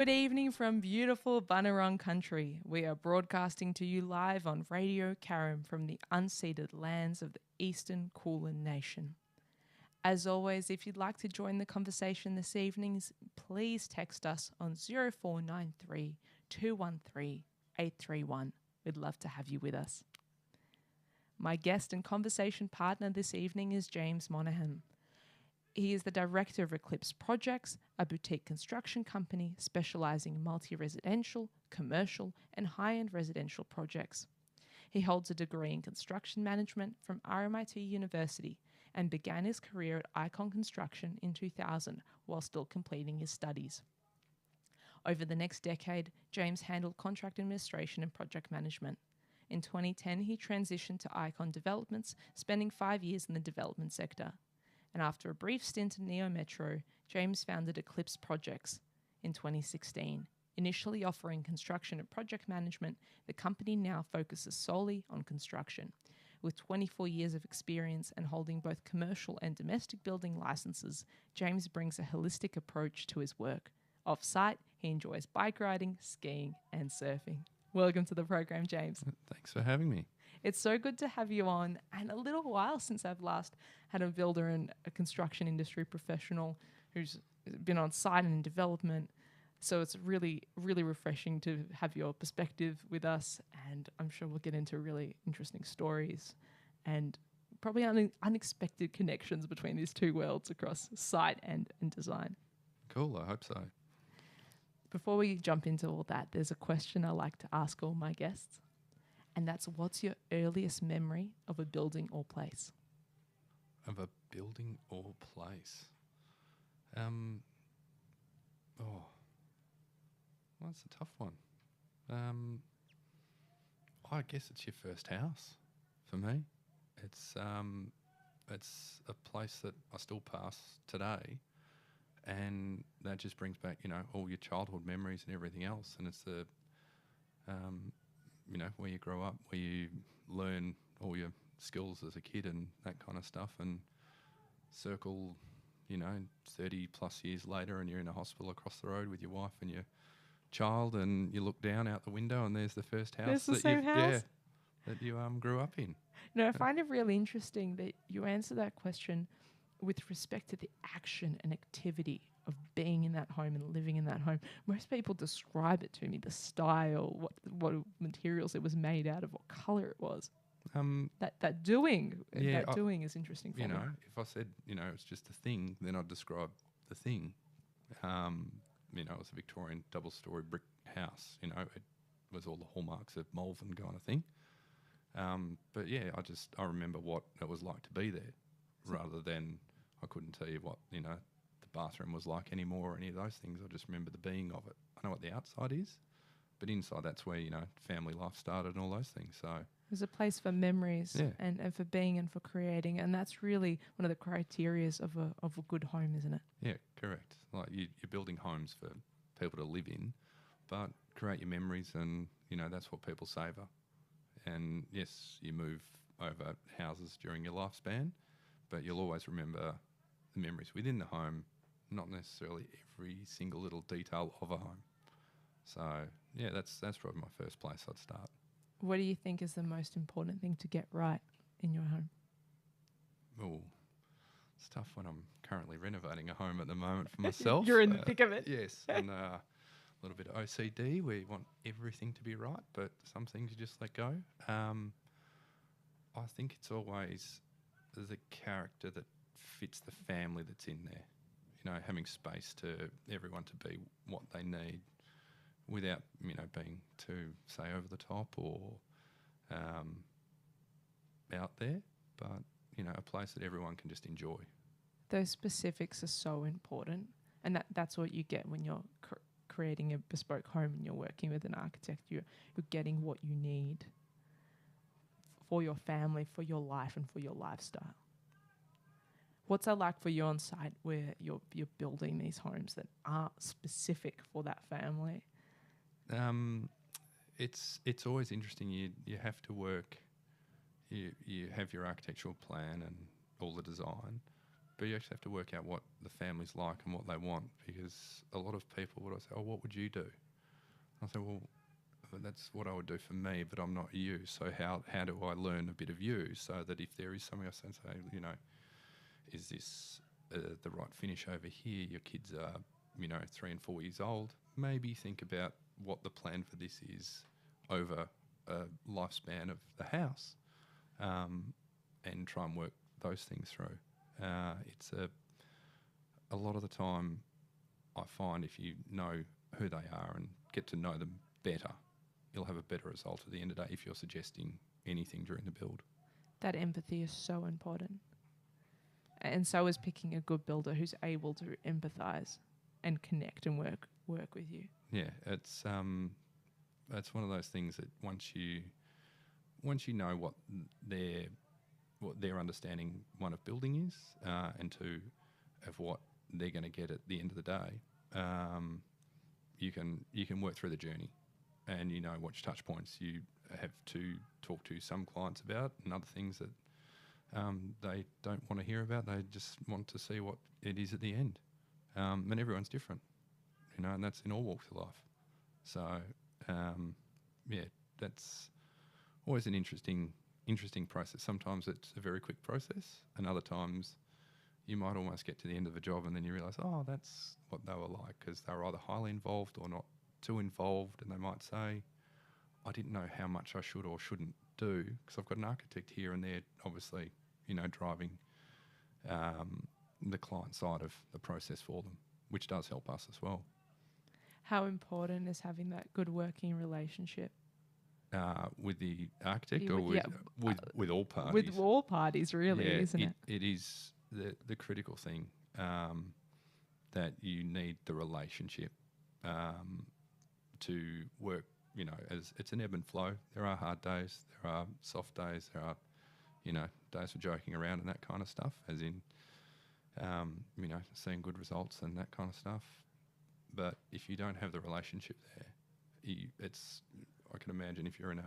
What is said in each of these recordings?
Good evening from beautiful Bunurong country. We are broadcasting to you live on Radio Karam from the unceded lands of the Eastern Kulin Nation. As always, if you'd like to join the conversation this evening, please text us on 0493 213 831. We'd love to have you with us. My guest and conversation partner this evening is James Monahan. He is the director of Eclipse Projects, a boutique construction company specialising in multi-residential, commercial and high-end residential projects. He holds a degree in construction management from RMIT University and began his career at Icon Construction in 2000 while still completing his studies. Over the next decade, James handled contract administration and project management. In 2010, he transitioned to Icon Developments, spending 5 years in the development sector. And after a brief stint in Neo Metro, James founded Eclipse Projects in 2016. Initially offering construction and project management, the company now focuses solely on construction. With 24 years of experience and holding both commercial and domestic building licenses, James brings a holistic approach to his work. Off-site, he enjoys bike riding, skiing and surfing. Welcome to the program, James. Thanks for having me. It's so good to have you on, and a little while since I've last had a builder and a construction industry professional who's been on site and in development. So it's really, really refreshing to have your perspective with us, and I'm sure we'll get into really interesting stories and probably unexpected connections between these two worlds across site and design. Cool, I hope so. Before we jump into all that, there's a question I like to ask all my guests. And that's, what's your earliest memory of a building or place? Of a building or place? That's a tough one. I guess it's your first house for me. It's a place that I still pass today, and that just brings back, all your childhood memories and everything else. And it's the where you grow up, where you learn all your skills as a kid and that kind of stuff, and circle, 30 plus years later and you're in a hospital across the road with your wife and your child, and you look down out the window and there's the first house that you grew up in. I find it really interesting that you answer that question with respect to the action and activity of being in that home and living in that home. Most people describe it to me, the style, what materials it was made out of, what colour it was. That doing is interesting for me. If I said, it's just a thing, then I'd describe the thing. It was a Victorian double-storey brick house. It was all the hallmarks of Malvern kind of thing. But yeah, I remember what it was like to be there, rather than I couldn't tell you what, the bathroom was like anymore or any of those things. I just remember the being of it. I know what the outside is, but inside, that's where, family life started and all those things. So it was a place for memories and for being and for creating, and that's really one of the criterias of a good home, isn't it? Yeah, correct. Like you're building homes for people to live in, but create your memories, and, that's what people savour. And yes, you move over houses during your lifespan, but you'll always remember the memories within the home, not necessarily every single little detail of a home. So yeah, that's probably my first place I'd start. What do you think is the most important thing to get right in your home? Oh, it's tough when I'm currently renovating a home at the moment for myself. You're in the thick of it. Yes, and a little bit of OCD where you want everything to be right, but some things you just let go. I think it's always the character that fits the family that's in there. Having space to everyone to be what they need without, being too, say, over the top or out there, but, a place that everyone can just enjoy. Those specifics are so important, and that's what you get when you're creating a bespoke home and you're working with an architect. You're getting what you need for your family, for your life, and for your lifestyle. What's that like for you on site where you're building these homes that are specific for that family? It's always interesting. You have to work. You have your architectural plan and all the design, but you actually have to work out what the family's like and what they want, because a lot of people would say, oh, what would you do? I say, well, that's what I would do for me, but I'm not you. So how do I learn a bit of you, so that if there is something else, and say, you know, is this the right finish over here? Your kids are, you know, 3 and 4 years old. Maybe think about what the plan for this is over a lifespan of the house, and try and work those things through. It's a lot of the time, I find if you know who they are and get to know them better, you'll have a better result at the end of the day if you're suggesting anything during the build. That empathy is so important. And so is picking a good builder who's able to empathise and connect and work with you. Yeah, it's one of those things that once you know what their understanding, one, of building is, and two, of what they're going to get at the end of the day, you can work through the journey, and you know which touch points you have to talk to some clients about, and other things that they don't want to hear about. They just want to see what it is at the end, and everyone's different, you know, and that's in all walks of life. So yeah, that's always an interesting process. Sometimes it's a very quick process, and other times you might almost get to the end of a job and then you realise, oh, that's what they were like, because they were either highly involved or not too involved, and they might say, I didn't know how much I should or shouldn't do, because I've got an architect here and they're obviously, you know, driving the client side of the process for them, which does help us as well. How important is having that good working relationship? With the architect, or with all parties? With all parties, really, yeah, isn't it? It is the critical thing, that you need the relationship to work. You know, as it's an ebb and flow. There are hard days, there are soft days, there are, you know, days for joking around and that kind of stuff, as in, you know, seeing good results and that kind of stuff. But if you don't have the relationship there, I can imagine if you're in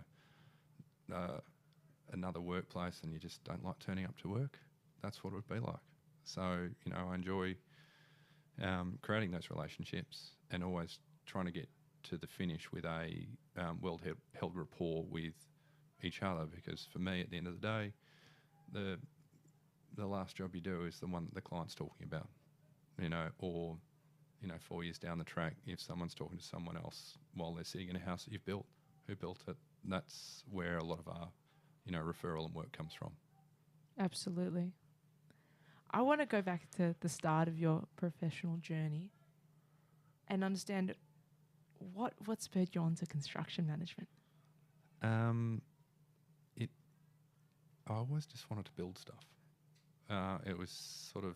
another workplace and you just don't like turning up to work, that's what it would be like. So, you know, I enjoy creating those relationships and always trying to get to the finish with a well-held rapport with each other, because for me, at the end of the day, the last job you do is the one that the client's talking about, you know, or, you know, 4 years down the track, if someone's talking to someone else while they're sitting in a house that you've built, who built it, that's where a lot of our, you know, referral and work comes from. Absolutely. I want to go back to the start of your professional journey and understand what spurred you on to construction management. I always just wanted to build stuff. It was sort of,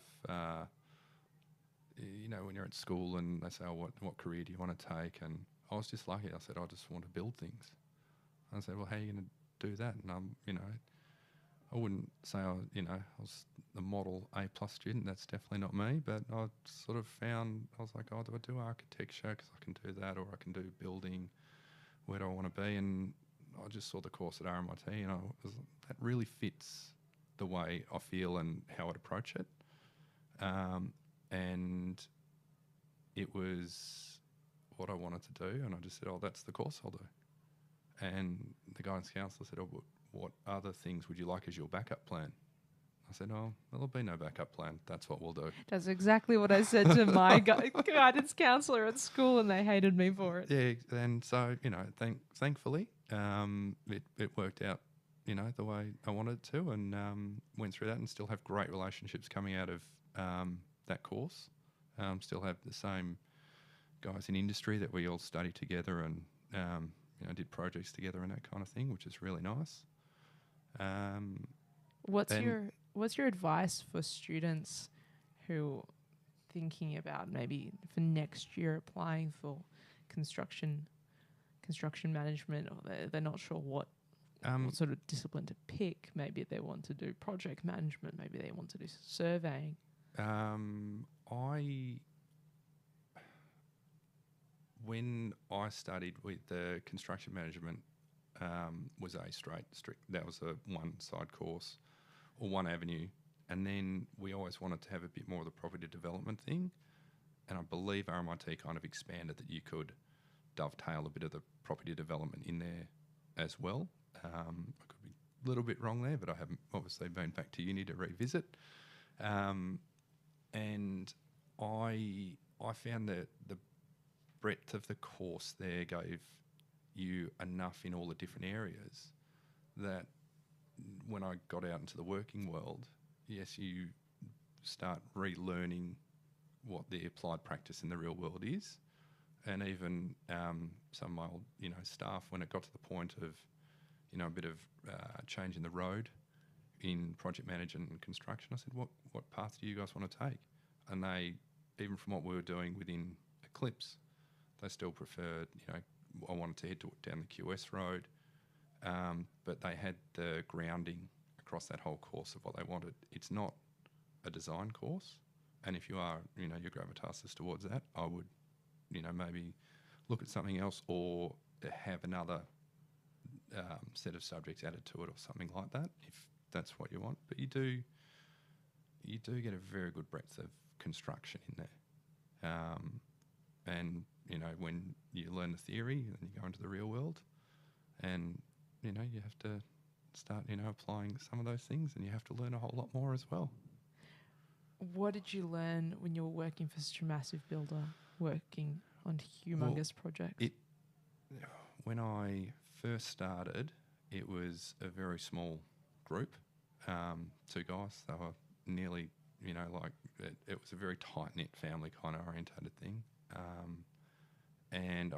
you know, when you're at school and they say, oh, what career do you want to take? And I was just lucky. I said, I just want to build things. I said, well, how are you going to do that? And you know, I wouldn't say I was the model A+ student. That's definitely not me. But I sort of found, I was like, oh, do I do architecture because I can do that, or I can do building? Where do I want to be? And I just saw the course at RMIT, and that really fits the way I feel and how I'd approach it. And it was what I wanted to do, and I just said, oh, that's the course I'll do. And the guidance counsellor said, oh, what other things would you like as your backup plan? I said, oh, there'll be no backup plan. That's what we'll do. That's exactly what I said to my guidance counsellor at school, and they hated me for it. Yeah, and so, you know, thankfully, it worked out, you know, the way I wanted to, and went through that, and still have great relationships coming out of that course. Still have the same guys in industry that we all studied together, and you know, did projects together and that kind of thing, which is really nice. What's your advice for students who thinking about maybe for next year applying for construction management, or they're not sure what sort of discipline to pick? Maybe they want to do project management, maybe they want to do surveying. When I studied with the construction management, was a strict. That was a one-side course or one avenue And then we always wanted to have a bit more of the property development thing. And I believe RMIT kind of expanded that you could dovetail a bit of the property development in there as well. I could be a little bit wrong there, but I haven't obviously been back to uni to revisit. And I found that the breadth of the course there gave you enough in all the different areas that when I got out into the working world, yes, you start relearning what the applied practice in the real world is. And even some of my old, staff, when it got to the point of, a bit of change in the road in project management and construction, I said, what path do you guys want to take? And they, even from what we were doing within Eclipse, they still preferred, I wanted to head down the QS road, but they had the grounding across that whole course of what they wanted. It's not a design course, and if you are, your gravitas is towards that, I would, maybe look at something else or have another set of subjects added to it or something like that, if that's what you want. But you do get a very good breadth of construction in there. And, when you learn the theory, then you go into the real world and, you have to start, applying some of those things, and you have to learn a whole lot more as well. What did you learn when you were working for such a massive builder, working on humongous projects? When I first started, it was a very small group, 2 guys. They were nearly, it was a very tight-knit family kind of orientated thing. And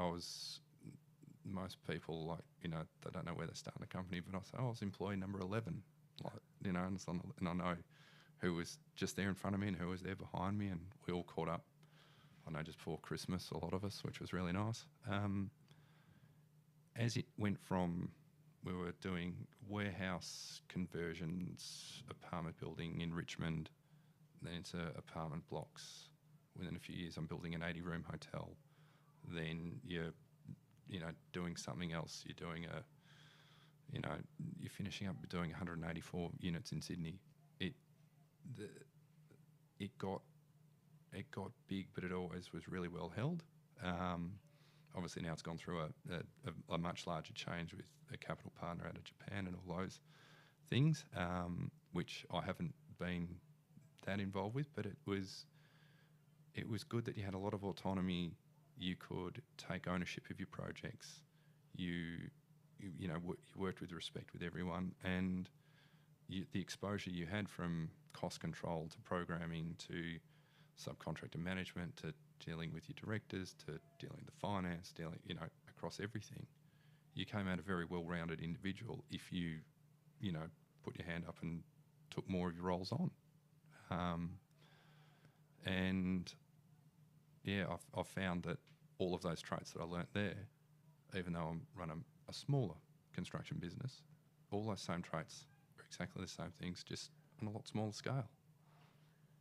most people, they don't know where they're starting a company, but I say, I was employee number 11, and I know who was just there in front of me and who was there behind me, and we all caught up, I know, just before Christmas, a lot of us, which was really nice. As it went from, we were doing warehouse conversions, apartment building in Richmond, then into apartment blocks. Within a few years, I'm building an 80-room hotel. Then you're, doing something else. You're doing you're finishing up doing 184 units in Sydney. It got big, but it always was really well held. Obviously now it's gone through a much larger change with a capital partner out of Japan and all those things, which I haven't been that involved with, but it was good that you had a lot of autonomy. You could take ownership of your projects. You worked with respect with everyone, and the exposure you had from cost control to programming to subcontractor management to dealing with your directors to dealing with the finance, across everything. You came out a very well-rounded individual if you, put your hand up and took more of your roles on. I've found that all of those traits that I learnt there, even though I run a smaller construction business, all those same traits are exactly the same things, just on a lot smaller scale.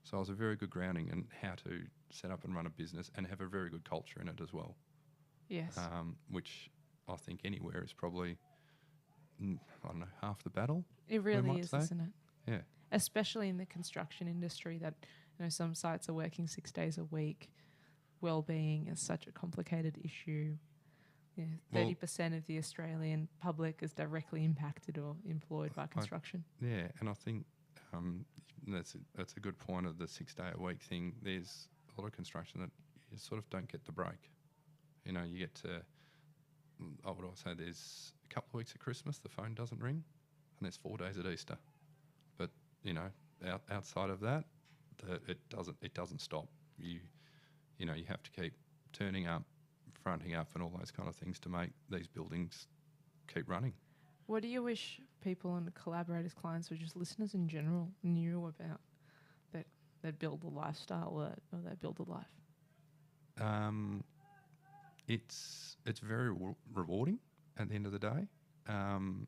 So it was a very good grounding in how to set up and run a business and have a very good culture in it as well. Yes. Which I think anywhere is probably, half the battle. It really is, say. Isn't it? Yeah. Especially in the construction industry that, some sites are working 6 days a week. Well-being is such a complicated issue. 30% of the Australian public is directly impacted or employed by construction. And I think that's a good point of the 6-day-a-week thing. There's a lot of construction that you sort of don't get the break. You get to, I would also say there's a couple of weeks at Christmas, the phone doesn't ring, and there's 4 days at Easter. But, outside of that, it doesn't stop. You have to keep turning up, fronting up and all those kind of things to make these buildings keep running. What do you wish people and collaborators, clients, or just listeners in general knew about that build a lifestyle or that build a life? It's very rewarding at the end of the day. I've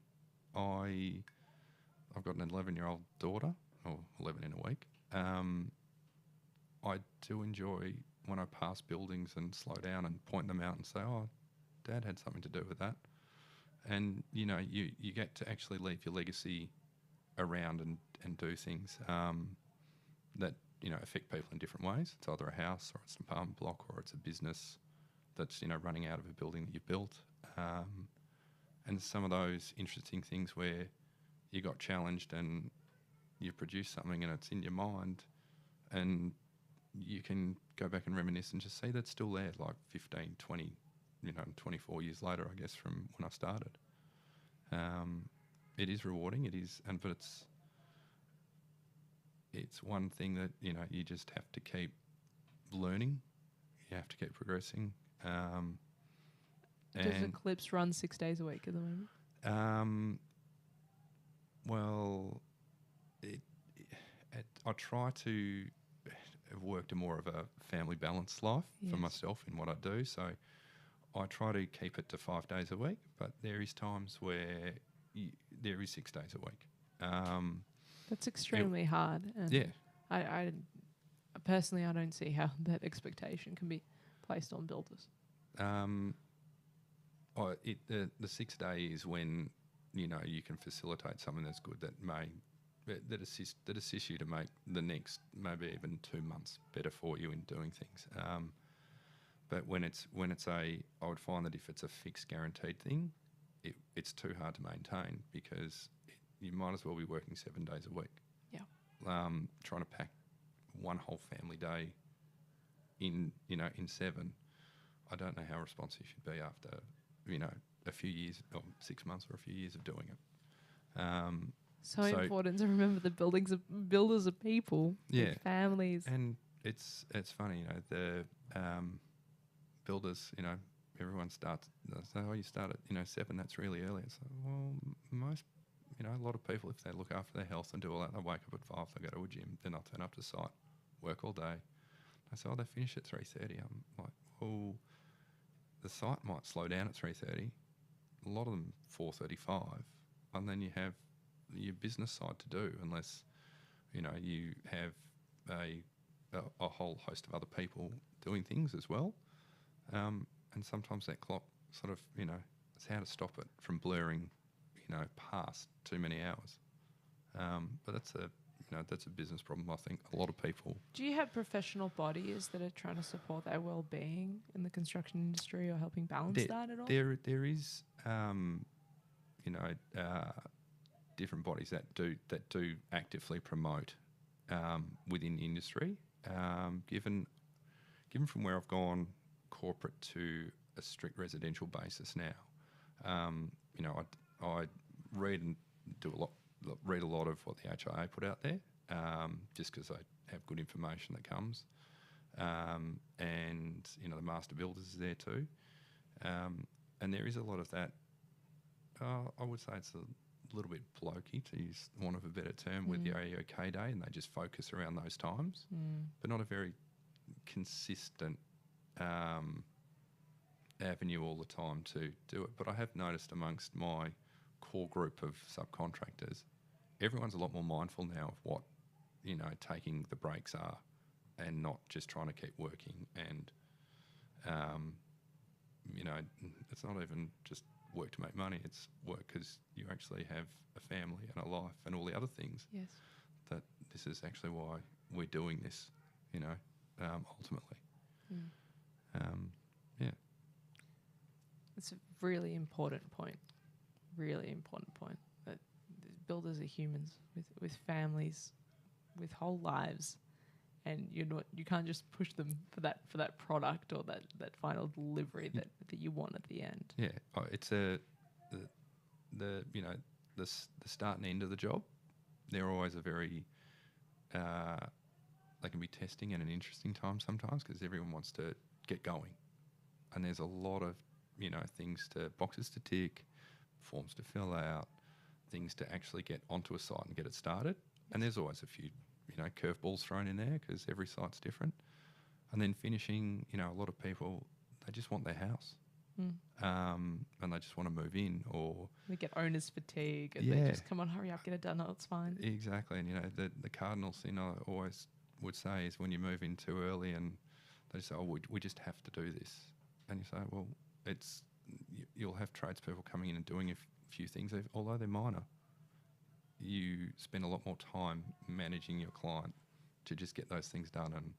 got an 11-year-old daughter, or 11 in a week. I do enjoy when I pass buildings and slow down and point them out and say, oh, Dad had something to do with that. And, you get to actually leave your legacy around and do things that affect people in different ways. It's either a house or it's an apartment block or it's a business that's running out of a building that you built, and some of those interesting things where you got challenged and you produced something and it's in your mind, and you can go back and reminisce and just see that's still there, like 15, 20, 24 years later, I guess, from when I started. It is rewarding. It is, but it's one thing that you just have to keep learning. You have to keep progressing. Does Eclipse run 6 days a week at the moment? Well, I try to have worked a more of a family balanced life for myself in what I do. So I try to keep it to 5 days a week, but there is times where there is 6 days a week. That's extremely hard. And I personally, I don't see how that expectation can be placed on builders. The 6 days is when you can facilitate something that's good that assists you to make the next maybe even 2 months better for you in doing things. But when it's I would find that if it's a fixed guaranteed thing, it's too hard to maintain because you might as well be working 7 days a week. Yeah. Trying to pack one whole family day in 7. I don't know how responsive you'd be after a few years or 6 months or a few years of doing it. So important to remember that builders are people, with families, and it's funny, the builders, everyone starts. They say, "Oh, you start at 7. That's really early." It's like, well, most, a lot of people, if they look after their health and do all that, they wake up at 5. They go to a gym, then they'll turn up to site, work all day. I say, "Oh, they finish at 3:30." I'm like, well, the site might slow down at 3:30. A lot of them 4:35, and then you have your business side to do, unless you have a whole host of other people doing things as well. And sometimes that clock sort of it's how to stop it from blurring past too many hours. But that's a business problem. I think a lot of people. Do you have professional bodies that are trying to support their well-being in the construction industry or helping balance that at all? There is different bodies that do actively promote within the industry. Given from where I've gone corporate to a strict residential basis now, I read and read a lot of what the HIA put out there, just because I have good information that comes, and the master builders is there too, and there is a lot of that. I would say it's a little bit blokey, to use one of a better term, with the AEOK day, and they just focus around those times, but not a very consistent avenue all the time to do it. But I have noticed amongst my core group of subcontractors, everyone's a lot more mindful now of what taking the breaks are, and not just trying to keep working. And it's not even just work to make money, it's work because you actually have a family and a life and all the other things. Yes. That this is actually why we're doing this, ultimately. It's a really important point. Really important point. That builders are humans with families, with whole lives, and you can't just push them for that product or that final delivery that you want at the end. Yeah, it's the start and end of the job. They're always a very they can be testing and an interesting time sometimes, because everyone wants to get going, and there's a lot of boxes to tick, forms to fill out, things to actually get onto a site and get it started. And there's always a few curveballs thrown in there, because every site's different. And then finishing, a lot of people, they just want their house, and they just want to move in, or they get owner's fatigue, and they just, come on, hurry up, get it done. No, it's fine. Exactly. And the cardinal thing I always would say is when you move in too early, and they say, "Oh, we just have to do this," and you say, "Well, you'll have tradespeople coming in and doing a few things, although they're minor. you spend a lot more time managing your client to just get those things done and,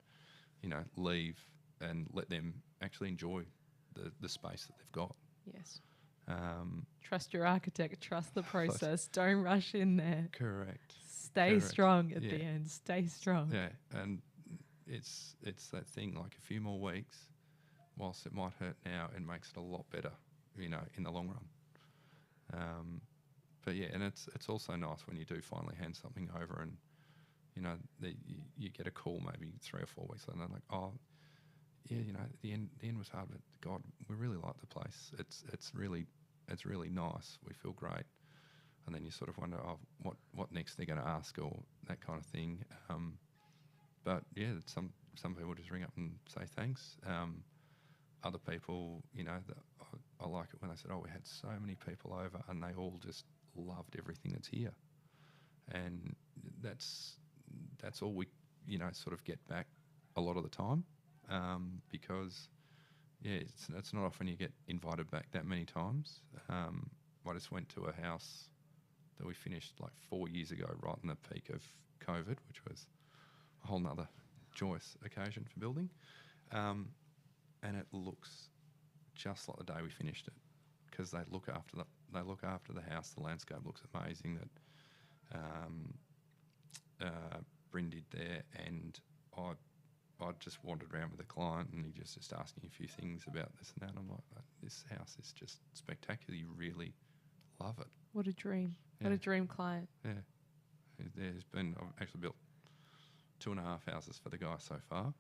leave and let them actually enjoy the space that they've got. Yes. Um, Trust your architect. Trust the process. Don't rush in there. correct. Stay Correct. strong at Yeah. the end. Stay strong. Yeah, and it's that thing, like a few more weeks, whilst it might hurt now, it makes it a lot better, in the long run. But yeah, and it's also nice when you do finally hand something over and, you get a call maybe 3 or 4 weeks later and they're like, oh, yeah, the end was hard, but God, we really like the place. It's really nice. We feel great. And then you sort of wonder, what next they're going to ask or that kind of thing. But yeah, some people just ring up and say thanks. Other people, I like it when they said, oh, we had so many people over and they all just loved everything that's here. And that's all we, sort of get back a lot of the time, because, yeah, it's not often you get invited back that many times. I just went to a house that we finished like 4 years ago, right in the peak of COVID, which was a whole nother joyous occasion for building. And it looks just like the day we finished it, because they look after the house. The landscape looks amazing that Bryn did there, and I just wandered around with the client, and he just asking a few things about this and that. And I'm like, this house is just spectacular. You really love it. What a dream. Yeah. What a dream client. Yeah. I've actually built 2.5 houses for the guy so far,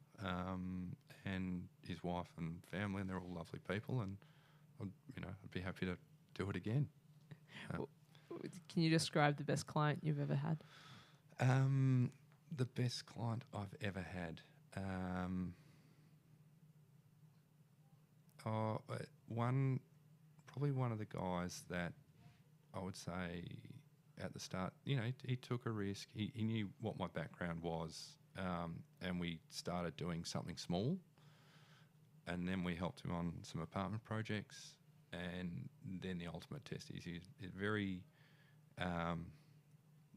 and his wife and family, and they're all lovely people, and I'd be happy to do it again. Can you describe the best client you've ever had? The best client I've ever had. Probably one of the guys that I would say at the start, he took a risk. He knew what my background was, and we started doing something small, and then we helped him on some apartment projects, and then the ultimate test is he's a very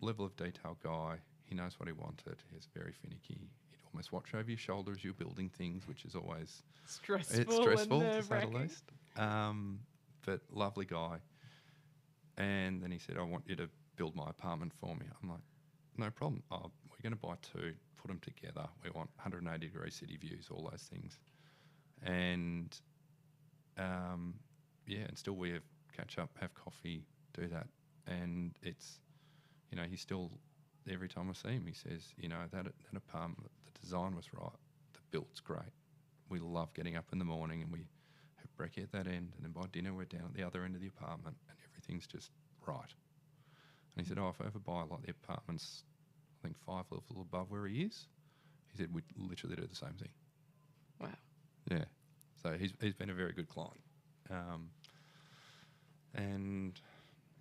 level of detail guy. He knows what he wanted. He's very finicky. He'd almost watch over your shoulder as you're building things, which is always stressful. It's stressful, and to say the least. But lovely guy. And then he said, I want you to build my apartment for me. I'm like, no problem. We're going to buy 2, put them together. We want 180-degree city views, all those things. And, and still we catch up, have coffee, do that. And it's, he still, every time I see him, he says, that apartment, the design was right. The built's great. We love getting up in the morning and we have brekkie at that end, and then by dinner we're down at the other end of the apartment and everything's just right. And he said, if I ever buy like the apartments, I think 5 levels above where he is, he said we'd literally do the same thing. Wow. Yeah. So he's been a very good client. And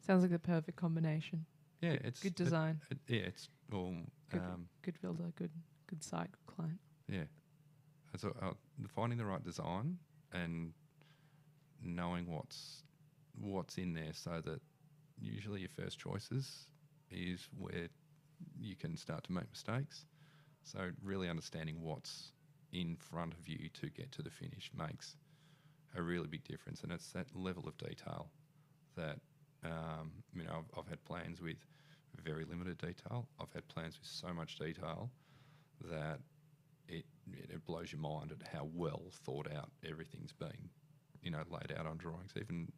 sounds like the perfect combination. Yeah, it's good design. It's all good builder, good site, good client. Yeah. And so finding the right design and knowing what's in there, so that usually your first choices is where you can start to make mistakes. So really understanding what's in front of you to get to the finish makes a really big difference, and it's that level of detail that I've had plans with very limited detail. I've had plans with so much detail that it blows your mind at how well thought out everything's been, laid out on drawings. Even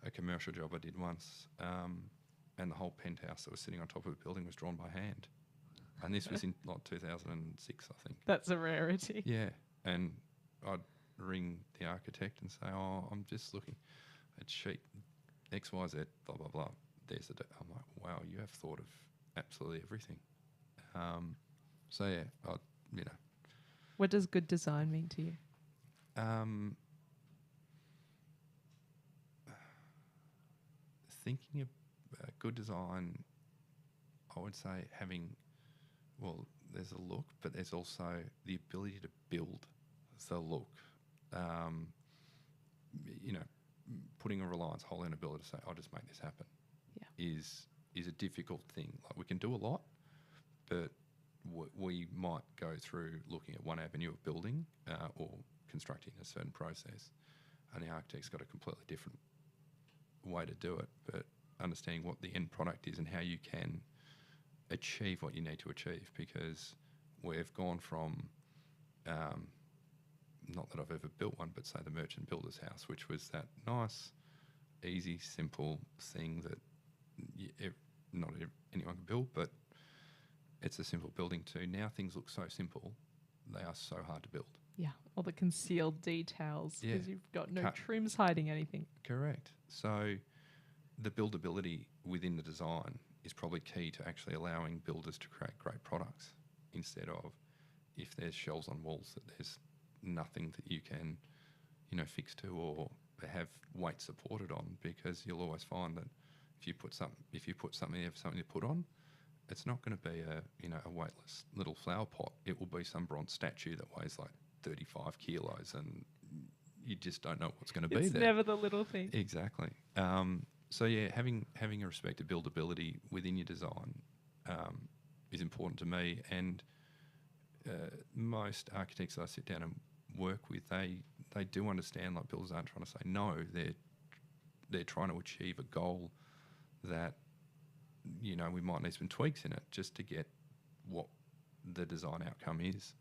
a commercial job I did once, and the whole penthouse that was sitting on top of a building was drawn by hand. And this was in like 2006, I think. That's a rarity. Yeah. And I'd ring the architect and say, I'm just looking at sheet XYZ, blah, blah, blah. There's I'm like, wow, you have thought of absolutely everything. So, yeah, What does good design mean to you? Thinking of good design, I would say there's a look, but there's also the ability to build the look. Putting a reliance wholly on ability to say, I'll just make this happen, is is a difficult thing. Like, we can do a lot, but we might go through looking at one avenue of building or constructing a certain process, and the architect's got a completely different way to do it. But understanding what the end product is and how you can achieve what you need to achieve, because we've gone from, not that I've ever built one, but say the merchant builder's house, which was that nice, easy, simple thing that not anyone can build, but it's a simple building too. Now things look so simple, they are so hard to build. Yeah, all the concealed details because Yeah. you've got no trims hiding anything. Correct. So the buildability within the design is probably key to actually allowing builders to create great products, instead of, if there's shelves on walls, that there's nothing that you can, fix to or have weight supported on, because you'll always find that if you put something there for something to put on, it's not going to be a weightless little flower pot. It will be some bronze statue that weighs like 35 kilos, and you just don't know what's going to be It's there. never the little thing. Exactly. So yeah, having a respect to buildability within your design is important to me, and most architects I sit down and work with, they do understand, like, builders aren't trying to say no, they're trying to achieve a goal that, we might need some tweaks in it just to get what the design outcome is.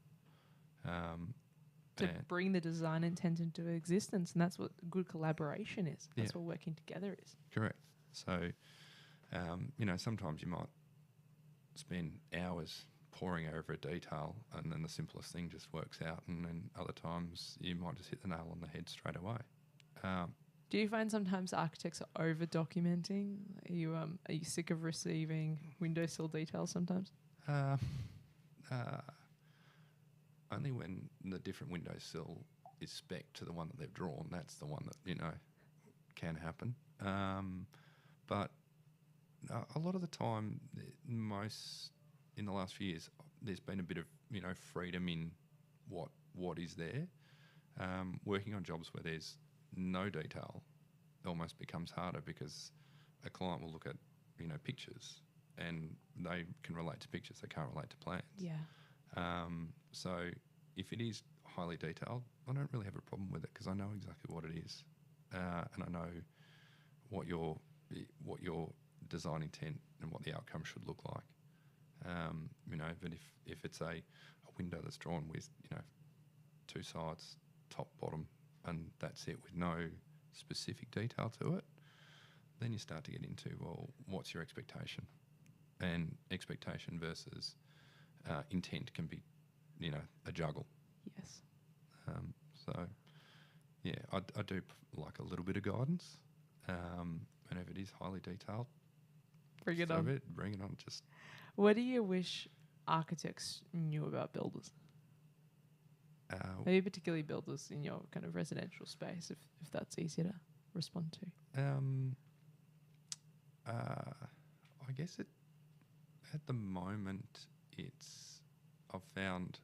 To bring the design intent into existence, and that's what good collaboration is. That's what working together is. Correct. So, sometimes you might spend hours poring over a detail, and then the simplest thing just works out, and then other times you might just hit the nail on the head straight away. Do you find sometimes architects are over documenting? Are you sick of receiving windowsill details sometimes? Only when the different windowsill is spec to the one that they've drawn. That's the one that can happen. But a lot of the time, in the last few years, there's been a bit of freedom in what is there. Working on jobs where there's no detail almost becomes harder, because a client will look at pictures, and they can relate to pictures, they can't relate to plans. Yeah. So if it is highly detailed, I don't really have a problem with it, because I know exactly what it is, and I know what your design intent and what the outcome should look like. But if it's a window that's drawn with two sides, top, bottom, and that's it, with no specific detail to it, then you start to get into, well, what's your expectation? And expectation versus intent can be, a juggle. Yes. So, yeah, I do like a little bit of guidance, and if it is highly detailed, bring it on. Bring it on. Just. What do you wish architects knew about builders? Maybe particularly builders in your kind of residential space, if that's easier to respond to. I guess at the moment, I've found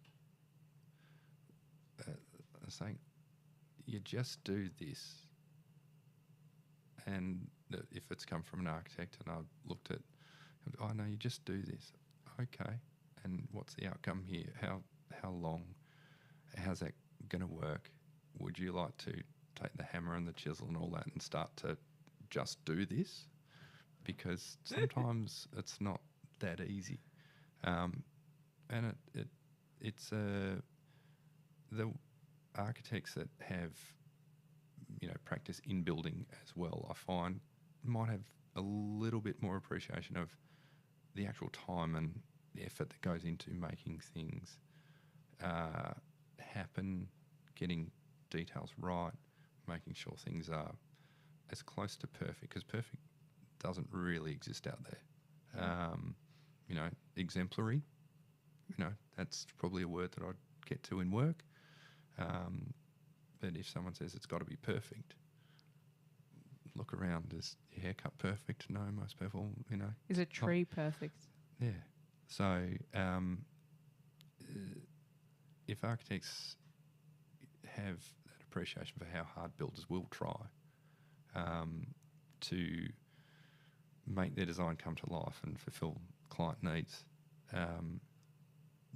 saying, you just do this. And if it's come from an architect and I've looked at, oh no, you just do this. Okay. And what's the outcome here? How long? How's that going to work? Would you like to take the hammer and the chisel and all that and start to just do this? Because sometimes it's not that easy. And it's the architects that have practice in building as well, I find, might have a little bit more appreciation of the actual time and the effort that goes into making things happen, getting details right, making sure things are as close to perfect, because perfect doesn't really exist out there. Exemplary, that's probably a word that I'd get to in work. But if someone says it's got to be perfect, look around. Is your haircut perfect? No, most people, Is a tree perfect? Yeah. So if architects have that appreciation for how hard builders will try to make their design come to life and fulfill client needs,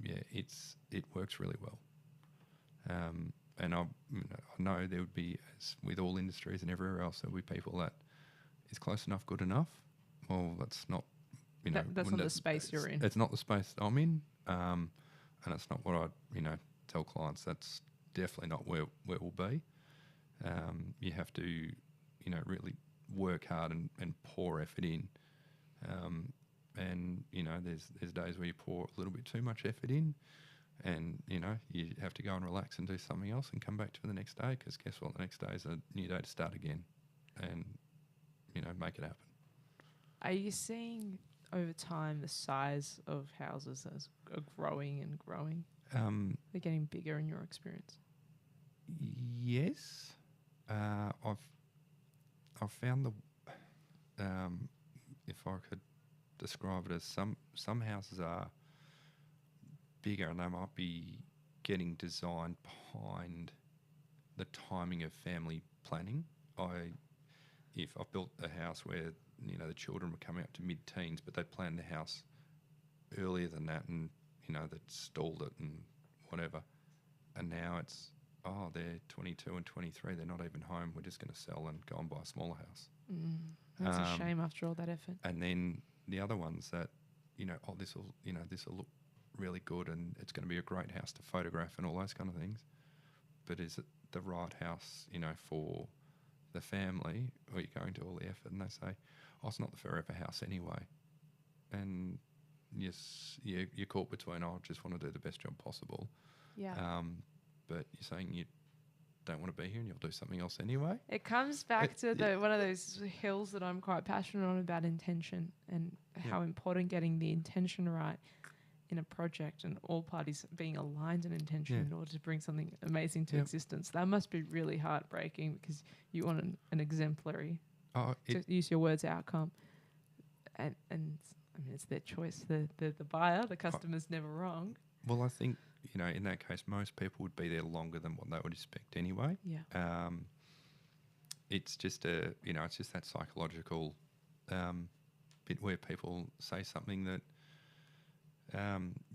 it works really well. And I know there would be, as with all industries and everywhere else, there would be people that is close enough, good enough. Well, that's not, That's not the space you're in. It's not the space that I'm in, and it's not what I, tell clients. That's definitely not where we'll be. You have to, really work hard and pour effort in. And there's days where you pour a little bit too much effort in, and you have to go and relax and do something else and come back to the next day, because guess what, the next day is a new day to start again, and make it happen. Are you seeing over time the size of houses as growing and growing? They're getting bigger in your experience? Yes. I've found if I could describe it as some houses are bigger, and they might be getting designed behind the timing of family planning. If I've built a house where the children were coming up to mid-teens, but they planned the house earlier than that, and they'd stalled it and whatever, and now it's they're 22 and 23, they're not even home, we're just going to sell and go and buy a smaller house. That's a shame after all that effort. And then the other ones that this will look really good, and it's going to be a great house to photograph and all those kind of things, but is it the right house for the family? Or you're going to all the effort, and they say, it's not the forever house anyway. And yes, you're caught between, I just want to do the best job possible. Yeah. But you're saying you don't want to be here and you'll do something else anyway. It comes back to one of those hills that I'm quite passionate on about intention, and how important getting the intention right in a project, and all parties being aligned in intention in order to bring something amazing to existence. That must be really heartbreaking, because you want an exemplary, to use your words, outcome. And I mean, it's their choice. The buyer, the customer's never wrong. Well, I think, in that case, most people would be there longer than what they would expect anyway. Yeah. It's just it's just that psychological bit where people say something that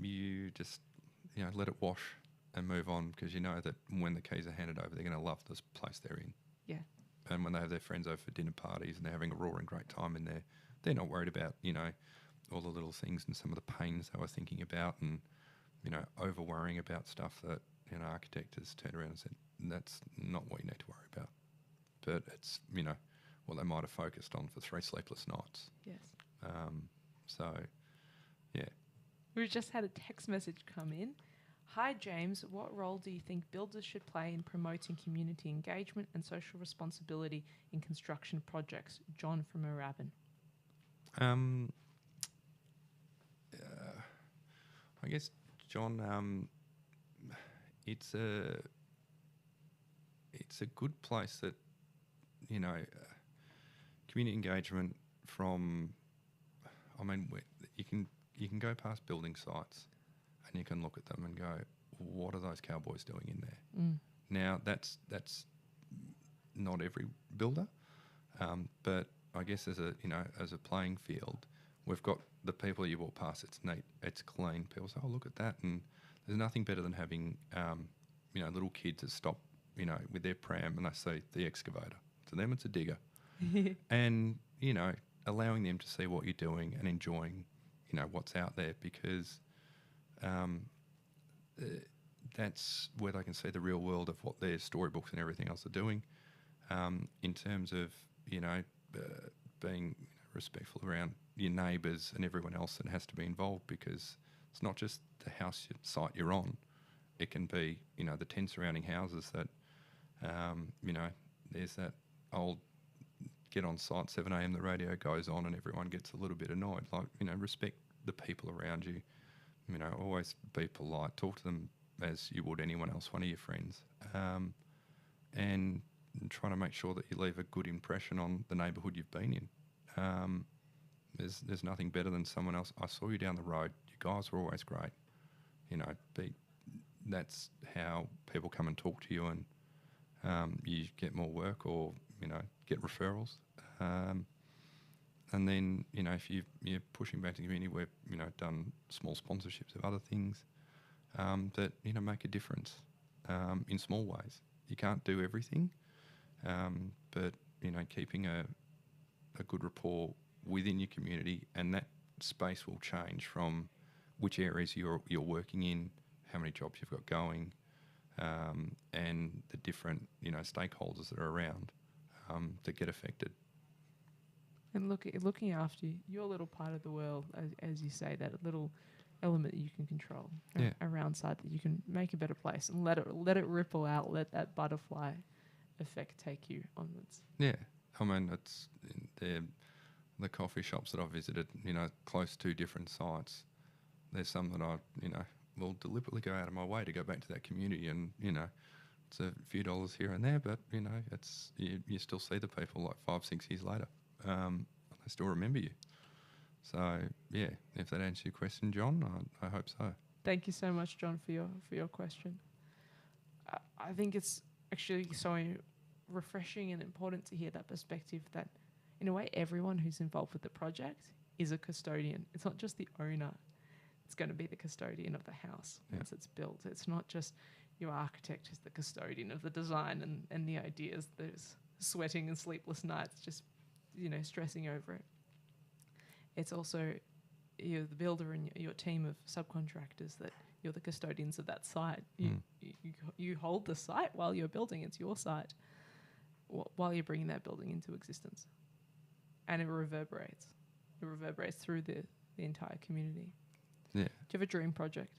you just, let it wash and move on, because you know that when the keys are handed over, they're going to love this place they're in. Yeah. And when they have their friends over for dinner parties and they're having a roaring great time in there, they're not worried about, all the little things and some of the pains they were thinking about, and, over worrying about stuff that, an architect has turned around and said, that's not what you need to worry about. But it's, what they might have focused on for 3 sleepless nights. Yes. So, yeah. We've just had a text message come in. Hi, James. What role do you think builders should play in promoting community engagement and social responsibility in construction projects? John from Moorabbin. I guess, John, it's a good place that, community engagement from, you can go past building sites and you can look at them and go, what are those cowboys doing in there? Now, that's not every builder, but I guess as a playing field, we've got the people you walk past, it's neat, it's clean. People say, look at that. And there's nothing better than having, little kids that stop, with their pram and they see the excavator. To them, it's a digger. And, allowing them to see what you're doing and enjoying, what's out there, because that's where they can see the real world of what their storybooks and everything else are doing, in terms of, being respectful around your neighbours and everyone else that has to be involved, because it's not just the house site you're on. It can be, the 10 surrounding houses that, there's that old get on site, 7 a.m, the radio goes on and everyone gets a little bit annoyed. Like, respect the people around you. Always be polite. Talk to them as you would anyone else, one of your friends. And try to make sure that you leave a good impression on the neighbourhood you've been in. There's nothing better than someone else. I saw you down the road. You guys were always great. That's how people come and talk to you, and you get more work, or get referrals. And then, if you're pushing back to the community, we've, done small sponsorships of other things that, make a difference in small ways. You can't do everything, but, keeping a good rapport within your community, and that space will change from which areas you're working in, how many jobs you've got going, and the different, stakeholders that are around that get affected. And looking after your little part of the world, as you say, that little element that you can control around side, that you can make a better place and let it ripple out, let that butterfly effect take you onwards. Yeah, I mean, it's the coffee shops that I've visited, close to different sites. There's some that I, will deliberately go out of my way to go back to that community, and it's a few dollars here and there, but it's you still see the people like 5-6 years later. They still remember you. So yeah, if that answers your question, John, I hope so. Thank you so much, John, for your question. I think it's actually so refreshing and important to hear that perspective that, in a way, everyone who's involved with the project is a custodian. It's not just the owner. It's going to be the custodian of the house once it's built. It's not just your architect who's the custodian of the design and the ideas. There's sweating and sleepless nights just, stressing over it. It's also you're the builder and your team of subcontractors that you're the custodians of that site. You hold the site while you're building. It's your site while you're bringing that building into existence. And it reverberates. It reverberates through the entire community. Yeah. Do you have a dream project?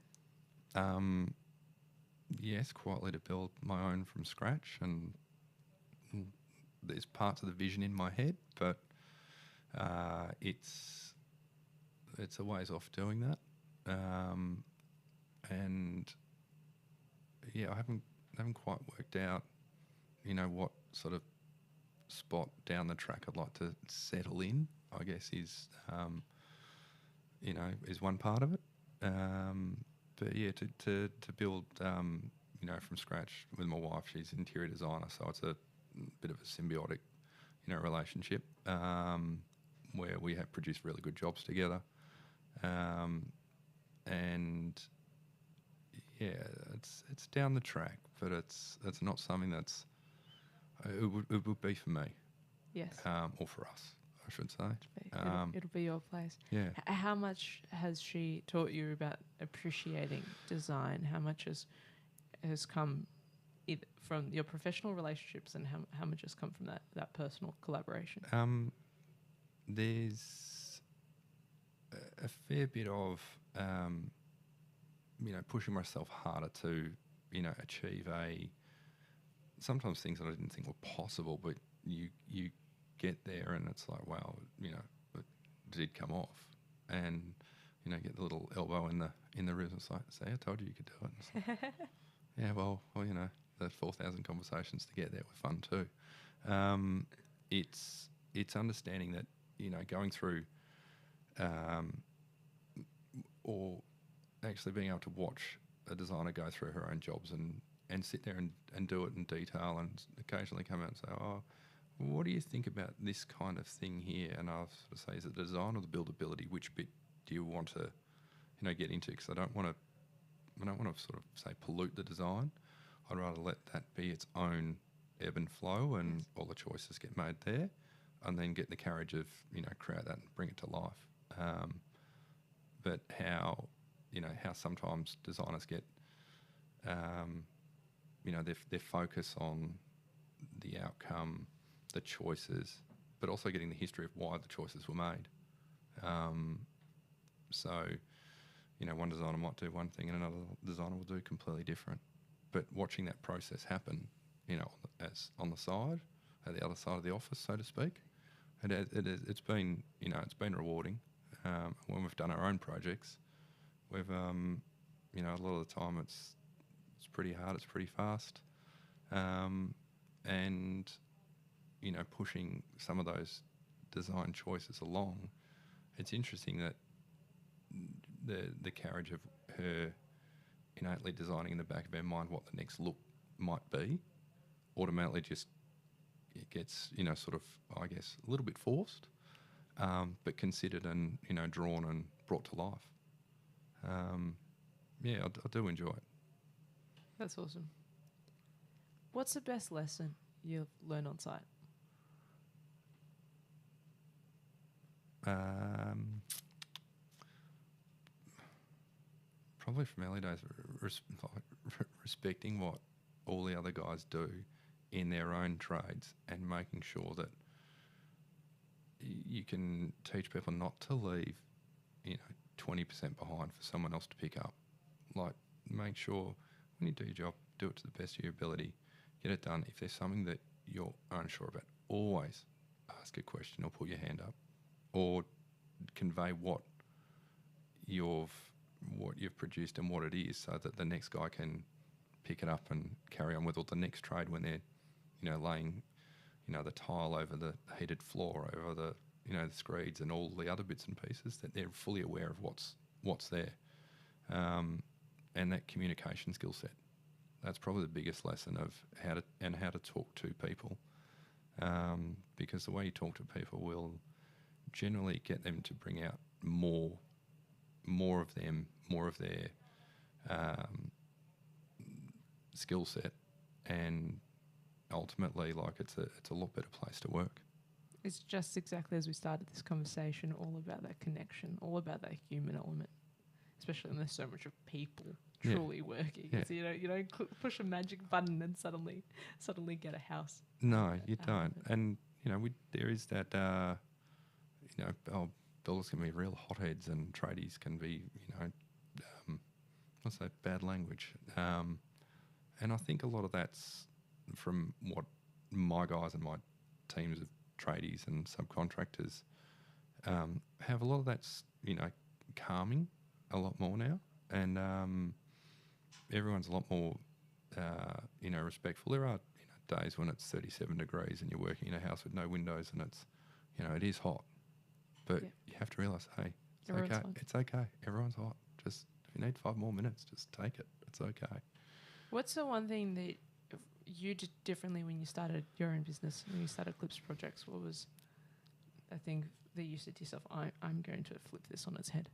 Yes, quietly to build my own from scratch, and there's parts of the vision in my head, but it's a ways off doing that. And yeah, I haven't quite worked out, what sort of spot down the track I'd like to settle in, I guess is one part of it. But yeah, to build, from scratch with my wife, she's an interior designer, so it's a bit of a symbiotic, relationship where we have produced really good jobs together. And yeah, it's down the track, but it's not something that's it would be for me. Yes. Or for us, I should say. It'll be your place. Yeah. How much has she taught you about appreciating design? How much has come from your professional relationships, and how much has come from that personal collaboration? There's a fair bit of pushing myself harder to achieve sometimes things that I didn't think were possible, but you get there and it's like, wow, it did come off, and get the little elbow in the ribs. It's like, see, I told you could do it. Like, yeah, well, the 4,000 conversations to get there were fun too. It's understanding that going through or actually being able to watch a designer go through her own jobs and sit there and do it in detail, and occasionally come out and say, oh, what do you think about this kind of thing here? And I'll sort of say, is it the design or the buildability? Which bit do you want to get into? Because I don't want to sort of say pollute the design. I'd rather let that be its own ebb and flow, and all the choices get made there, and then get the courage of create that and bring it to life. But how sometimes designers get their focus on the outcome, the choices, but also getting the history of why the choices were made. So one designer might do one thing and another designer will do completely different. But watching that process happen, as on the side, at the other side of the office, so to speak, it's been rewarding. When we've done our own projects, we've a lot of the time it's pretty hard, it's pretty fast, and pushing some of those design choices along. It's interesting that the carriage of her innately designing in the back of her mind what the next look might be, automatically just it gets sort of, I guess, a little bit forced. but considered and, drawn and brought to life. I do enjoy it. That's awesome. What's the best lesson you've learned on site? Probably from early days, respecting what all the other guys do in their own trades and making sure that you can teach people not to leave, 20% behind for someone else to pick up. Like, make sure when you do your job, do it to the best of your ability, get it done. If there's something that you're unsure about, always ask a question or put your hand up, or convey what you've produced and what it is, so that the next guy can pick it up and carry on with, or the next trade when they're, laying, the tile over the heated floor, over the, the screeds and all the other bits and pieces, that they're fully aware of what's there. And that communication skill set. That's probably the biggest lesson of how to talk to people, because the way you talk to people will generally get them to bring out more of them, more of their skill set, and ultimately, like, it's a lot better place to work. It's just exactly as we started this conversation, all about that connection, all about that human element, especially when there's so much of people truly working. Yeah. So you don't push a magic button and suddenly get a house. No, you don't. And there is that. Builders can be real hotheads, and tradies can be, what's that bad language? And I think a lot of that's from what my guys and my teams of tradies and subcontractors have. A lot of that's, calming a lot more now, and everyone's a lot more, respectful. There are, days when it's 37 degrees and you're working in a house with no windows, and it's, it is hot. But you have to realise, hey, it's okay. Everyone's hot. Just, if you need 5 more minutes, just take it. It's okay. What's the one thing that you did differently when you started your own business, when you started Clips Projects? What was a thing that you said to yourself, I'm going to flip this on its head?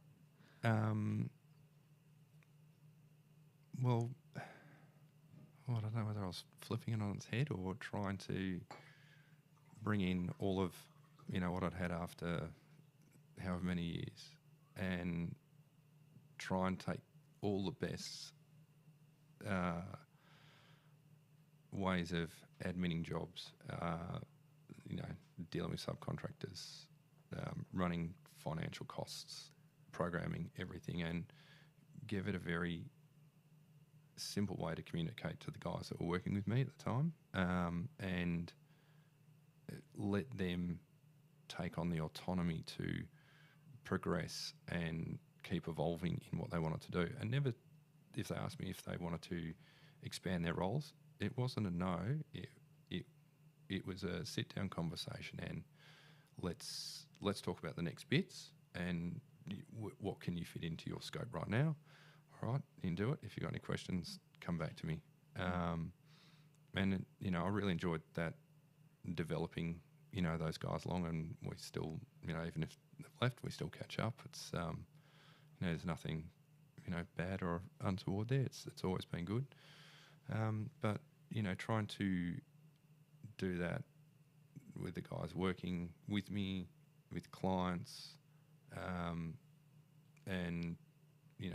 Well, I don't know whether I was flipping it on its head or trying to bring in all of, what I'd had after however many years, and try and take all the best ways of adminning jobs, dealing with subcontractors, running financial costs, programming everything, and give it a very simple way to communicate to the guys that were working with me at the time, and let them take on the autonomy to progress and keep evolving in what they wanted to do. And never, if they asked me if they wanted to expand their roles, it wasn't a no. It was a sit-down conversation, and let's talk about the next bits, and what can you fit into your scope right now. All right, you can do it. If you've got any questions, come back to me. And I really enjoyed that, developing those guys along, and we still, even if they've left, we still catch up. It's there's nothing bad or untoward there. It's always been good. But trying to do that with the guys working with me, with clients, and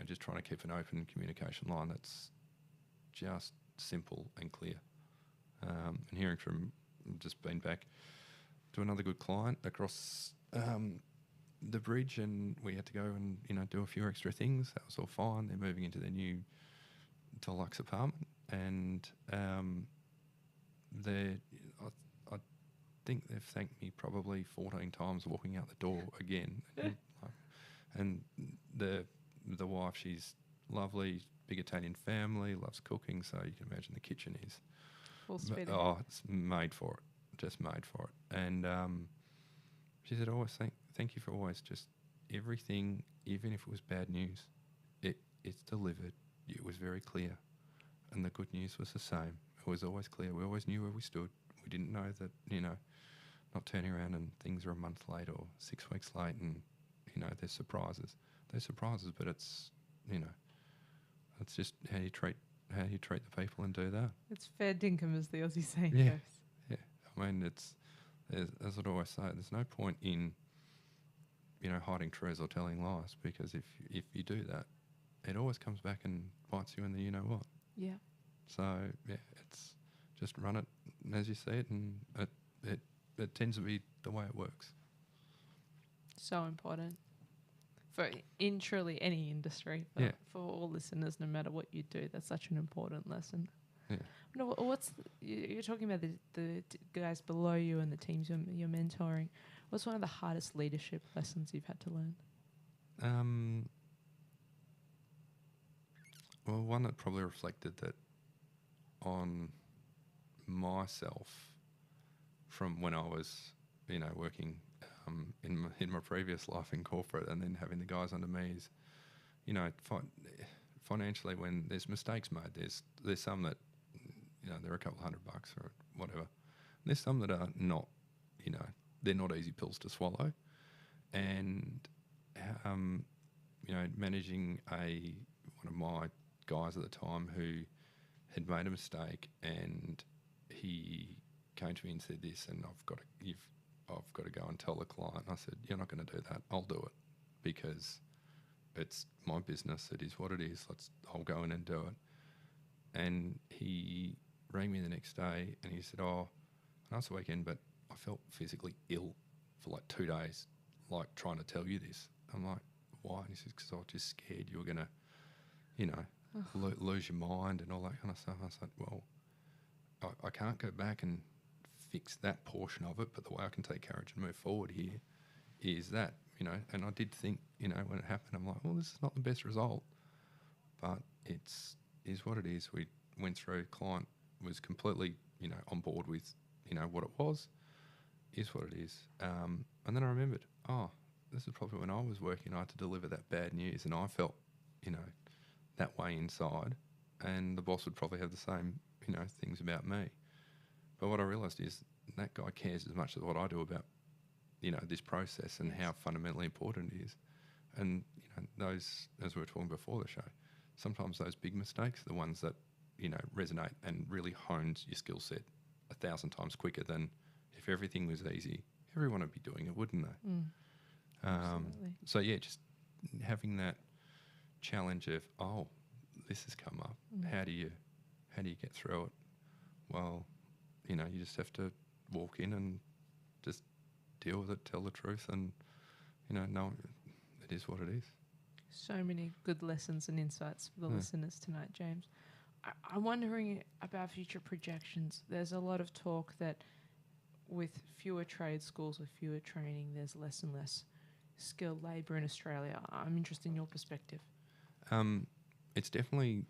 just trying to keep an open communication line that's just simple and clear. And hearing from, just been back to another good client across the bridge, and we had to go and do a few extra things. That was all fine. They're moving into their new deluxe apartment, and I think they've thanked me probably 14 times walking out the door again. And the wife, she's lovely, big Italian family, loves cooking, so you can imagine the kitchen is full speed. It's made for it, just made for it. And she said, always thank you for always just everything, even if it was bad news, it's delivered. It was very clear, and the good news was the same. It was always clear. We always knew where we stood. We didn't know that, not turning around and things are a month late or 6 weeks late, and there's surprises. There's surprises, but it's it's just how you treat the people and do that. It's fair dinkum, as the Aussie saying Yeah. goes. Yeah, I mean, as I always say, there's no point in hiding truths or telling lies, because if you do that, it always comes back and bites you in the what. Yeah. So yeah, it's just run it as you see it, and it tends to be the way it works. So important in truly any industry. But Yeah. for all listeners, no matter what you do, that's such an important lesson. Yeah. No, you're talking about the guys below you and the teams you're mentoring. What's one of the hardest leadership lessons you've had to learn? Well, one that probably reflected that on myself from when I was, working in my previous life in corporate, and then having the guys under me is, financially, when there's mistakes made, there's some that, they're a couple $100 or whatever. There's some that are not, they're not easy pills to swallow, and managing one of my guys at the time who had made a mistake, and he came to me and said this, and I've got to go and tell the client. And I said, you're not going to do that. I'll do it, because it's my business. It is what it is. I'll go in and do it. And he rang me the next day, and he said, oh, I know it's the weekend, but I felt physically ill for like 2 days, like trying to tell you this. I'm like, why? And he says, because I was just scared you were going to, lose your mind and all that kind of stuff. I was like, well, I can't go back and fix that portion of it, but the way I can take courage and move forward here is that, and I did think, when it happened, I'm like, well, this is not the best result, but is what it is. We went through, client was completely, on board with, what it was, is what it is. And then I remembered, this is probably when I was working, I had to deliver that bad news, and I felt, that way inside, and the boss would probably have the same, things about me. But what I realised is that guy cares as much as what I do about, this process and how fundamentally important it is. And, those, as we were talking before the show, sometimes those big mistakes are the ones that, resonate and really hones your skill set 1,000 times quicker than if everything was easy. Everyone would be doing it, wouldn't they? Absolutely. So, yeah, just having that challenge of, this has come up. How do you get through it? Well, you just have to walk in and just deal with it, tell the truth, and know it is what it is. So many good lessons and insights for the listeners tonight, James. I'm wondering about future projections. There's a lot of talk that with fewer trade schools, with fewer training, there's less and less skilled labour in Australia. I'm interested in your perspective. It's definitely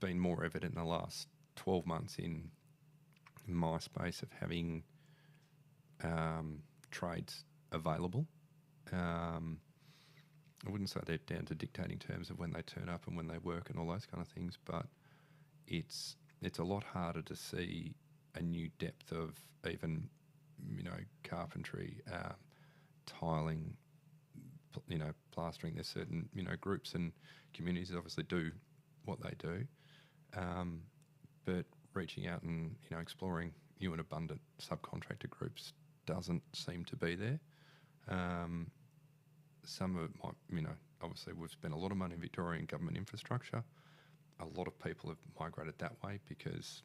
been more evident in the last 12 months in my space of having trades available. I wouldn't say they're down to dictating terms of when they turn up and when they work and all those kind of things, but it's a lot harder to see a new depth of even, carpentry, tiling, plastering. There's certain, groups and communities that obviously do what they do, but reaching out and, exploring new and abundant subcontractor groups doesn't seem to be there. Some of it might, obviously we've spent a lot of money in Victorian government infrastructure. A lot of people have migrated that way because,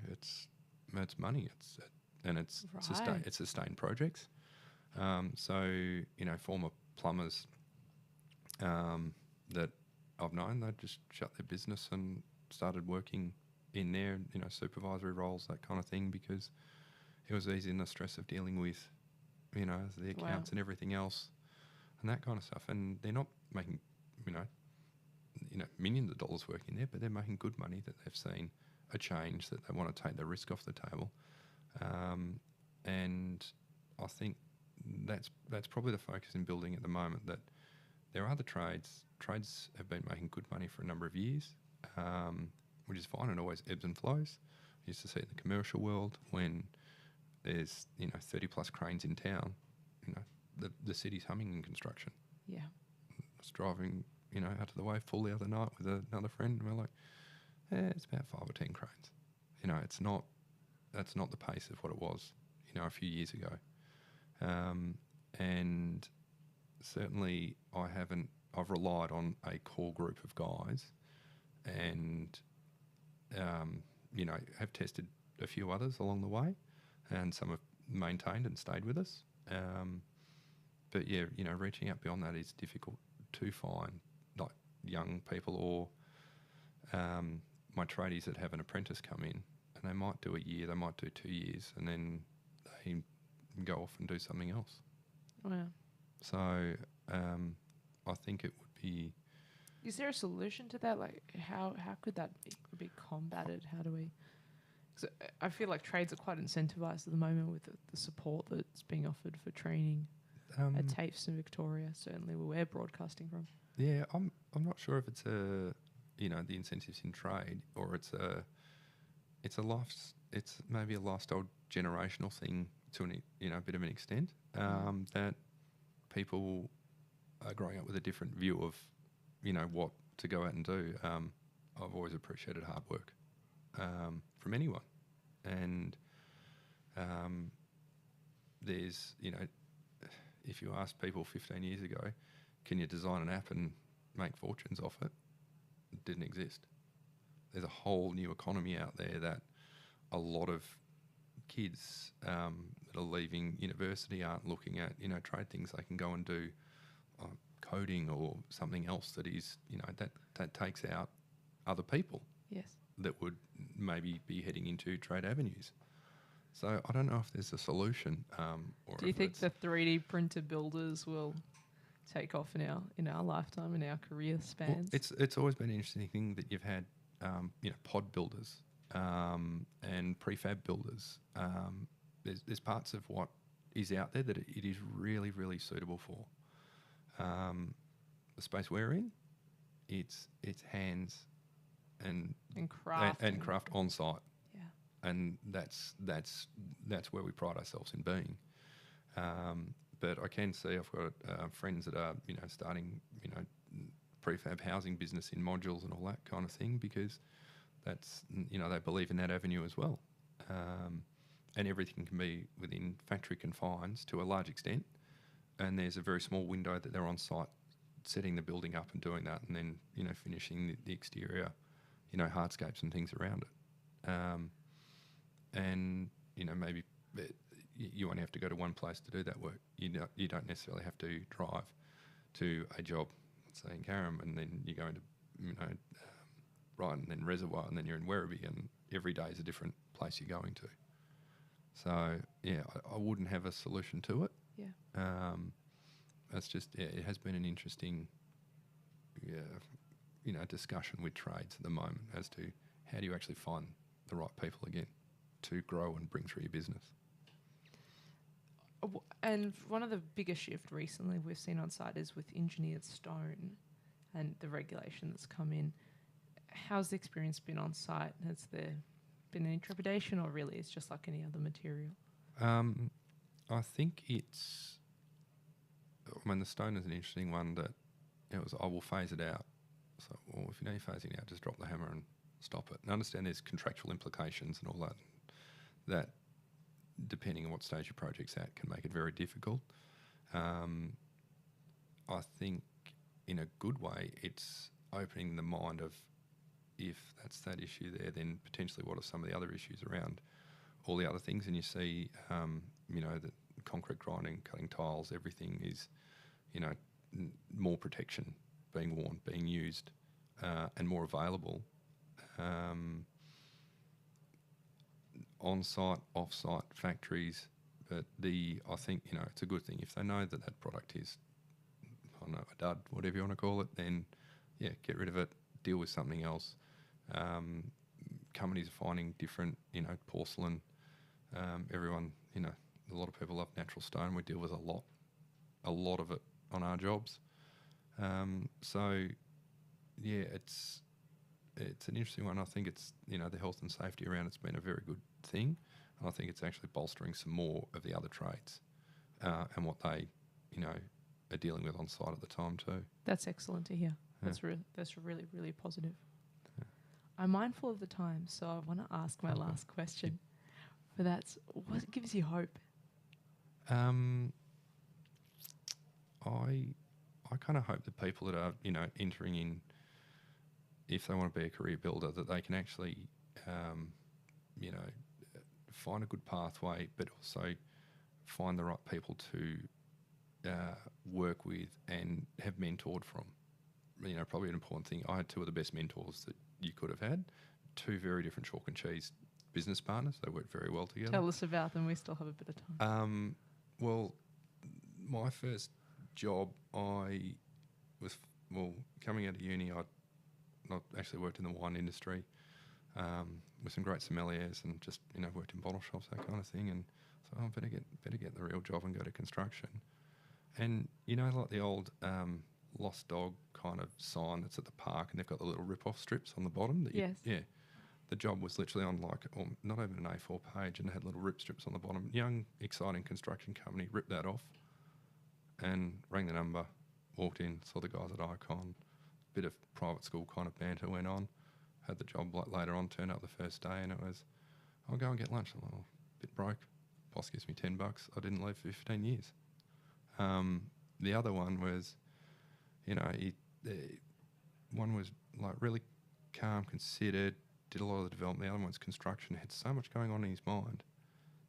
it's money. It's sustained projects. So, former plumbers that I've known, they just shut their business and started working in their, supervisory roles, that kind of thing, because it was easy in the stress of dealing with, the accounts and everything else and that kind of stuff. And they're not making, millions of dollars working there, but they're making good money that they've seen a change, that they want to take the risk off the table. And I think that's probably the focus in building at the moment, that there are other trades. Trades have been making good money for a number of years, which is fine, and always ebbs and flows. I used to see it in the commercial world when there's 30 plus cranes in town. The city's humming in construction. Yeah. I was driving out of the way full the other night with another friend, and we're like, it's about 5 or 10 cranes. That's not the pace of what it was a few years ago. And certainly I've relied on a core group of guys, and have tested a few others along the way, and some have maintained and stayed with us. But yeah, reaching out beyond that is difficult to find, like young people or my tradies that have an apprentice come in, and they might do a year, they might do 2 years, and then they go off and do something else. Wow. So I think it would be... Is there a solution to that? Like, how could that be combated? How do we... Cause I feel like trades are quite incentivised at the moment with the support that's being offered for training at TAFEs in Victoria, certainly where we're broadcasting from. Yeah, I'm not sure if it's the incentives in trade, or it's maybe a lifestyle generational thing to a bit of an extent, that people are growing up with a different view of what to go out and do. I've always appreciated hard work from anyone, and there's if you ask people 15 years ago, can you design an app and make fortunes off it? It didn't exist. There's a whole new economy out there that a lot of kids that are leaving university aren't looking at, trade things. They can go and do coding or something else that is, that takes out other people. Yes. That would maybe be heading into trade avenues. So I don't know if there's a solution. Or do you think the 3D printer builders will take off in our lifetime, in our career spans? Well, it's always been an interesting thing that you've had, pod builders and prefab builders. There's parts of what is out there that it is really, really suitable for. The space we're in, it's hands and craft and craft on site. Yeah. And that's where we pride ourselves in being. But I can see I've got friends that are starting prefab housing business in modules and all that kind of thing, because that's they believe in that avenue as well. And everything can be within factory confines to a large extent, and there's a very small window that they're on site setting the building up and doing that, and then finishing the exterior hardscapes and things around it. And maybe you only have to go to one place to do that work. You don't necessarily have to drive to a job, let's say in Carrum, and then you go into Brighton, and then Reservoir, and then you're in Werribee, and every day is a different place you're going to. So yeah, I wouldn't have a solution to it. Yeah. That's just it has been an interesting discussion with trades at the moment as to how do you actually find the right people again to grow and bring through your business. And one of the biggest shift recently we've seen on site is with engineered stone and the regulation that's come in. How's the experience been on site? Has there been any trepidation, or really it's just like any other material? I think the stone is an interesting one that I will phase it out. So, well, if you're phasing it out, just drop the hammer and stop it. And I understand there's contractual implications and all that depending on what stage your project's at, can make it very difficult. I think in a good way, it's opening the mind of, if that's that issue there, then potentially what are some of the other issues around all the other things. And you see, that concrete grinding, cutting tiles, everything is, more protection being worn, being used, and more available. On-site, off-site factories, but I think, it's a good thing if they know that product is, I don't know, a dud, whatever you want to call it, then, yeah, get rid of it, deal with something else. Companies are finding different, porcelain. Everyone, a lot of people love natural stone. We deal with a lot of it on our jobs. So, yeah, it's an interesting one. I think it's, the health and safety around it's been a very good thing. And I think it's actually bolstering some more of the other trades and what they, are dealing with on site at the time too. That's excellent to hear. Yeah. That's really, really positive. Yeah. I'm mindful of the time, so I want to ask my last question. But that's, what gives you hope? I kind of hope that people that are, entering in, if they want to be a career builder, that they can actually, find a good pathway, but also find the right people to work with and have mentored from. Probably an important thing. I had two of the best mentors that you could have had, two very different chalk and cheese business partners. They worked very well together. Tell us about them. We still have a bit of time. Well, my first job, I was, coming out of uni, I actually worked in the wine industry with some great sommeliers and just, worked in bottle shops, that kind of thing. And so I better get the real job and go to construction. And, like the old lost dog kind of sign that's at the park, and they've got the little rip-off strips on the bottom. That yes. Yeah. The job was literally on not even an A4 page, and it had little rip strips on the bottom. Young, exciting construction company ripped that off and rang the number, walked in, saw the guys at Icon, bit of private school kind of banter went on, had the job later on, turned up the first day, and it was, I'll go and get lunch. I'm like, a bit broke. Boss gives me $10. I didn't leave for 15 years. The other one was, one was like really calm, considered, did a lot of the development. The other one's construction. Had so much going on in his mind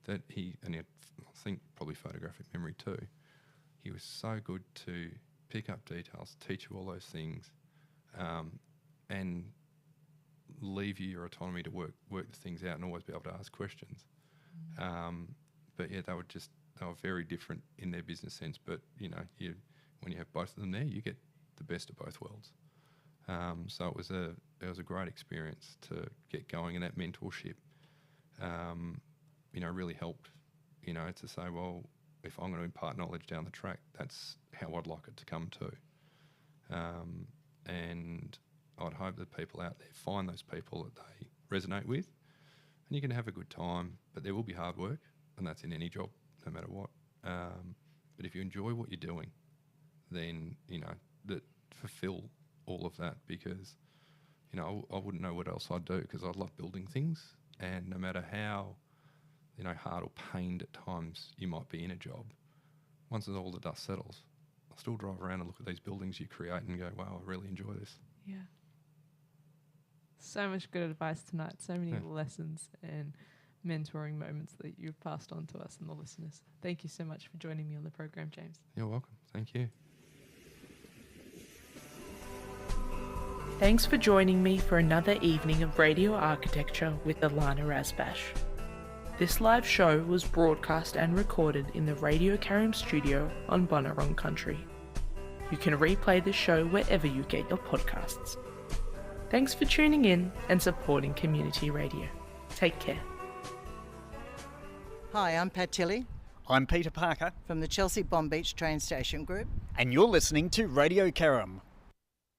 that he had, I think, probably photographic memory too. He was so good to pick up details, teach you all those things, and leave you your autonomy to work the things out and always be able to ask questions. But yeah, they were very different in their business sense. But when you have both of them there, you get the best of both worlds. So it was a great experience to get going, and that mentorship, really helped. To say, well, if I'm going to impart knowledge down the track, that's how I'd like it to come to. And I'd hope that people out there find those people that they resonate with, and you can have a good time, but there will be hard work, and that's in any job, no matter what. But if you enjoy what you're doing, then, that fulfill all of that, because, I wouldn't know what else I'd do, because I love building things, and no matter how, hard or pained at times you might be in a job, once all the dust settles, I'll still drive around and look at these buildings you create and go, wow, I really enjoy this. Yeah. So much good advice tonight. So many lessons and mentoring moments that you've passed on to us and the listeners. Thank you so much for joining me on the program, James. You're welcome. Thank you. Thanks for joining me for another evening of radio architecture with Ilana Razbash. This live show was broadcast and recorded in the Radio Karim studio on Bunurong Country. You can replay the show wherever you get your podcasts. Thanks for tuning in and supporting community radio. Take care. Hi, I'm Pat Tilley. I'm Peter Parker. From the Chelsea Bomb Beach train station group. And you're listening to Radio Karim.